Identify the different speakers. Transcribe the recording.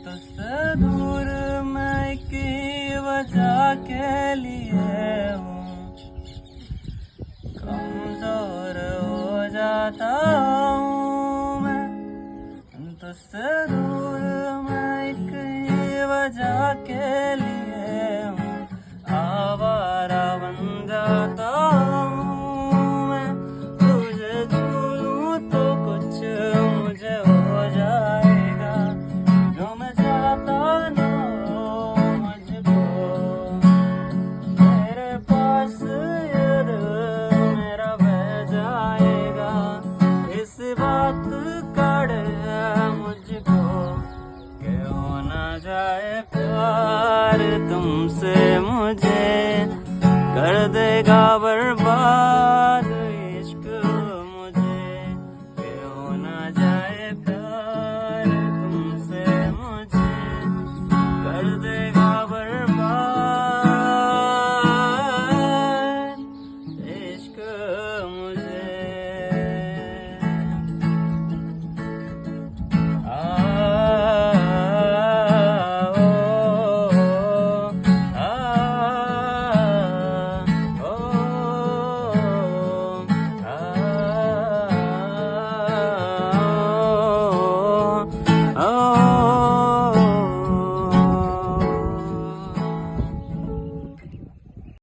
Speaker 1: तुझसे दूर मैं की वजह के लिए हूँ, कमजोर हो जाता हूँ मैं। तुझसे दूर मैं की वजह के लिए हूँ, आवारा बन जाता हूँ मैं। तुझे छूलूं तो कुछ मुझे हो जाएगा, जो मैं चाहता ना हो मुझको। तेरे पास ये दिल मेरा बह जाएगा, इस बात का डर है मुझको कि हो ना जाए प्यार तुमसे मुझे। कर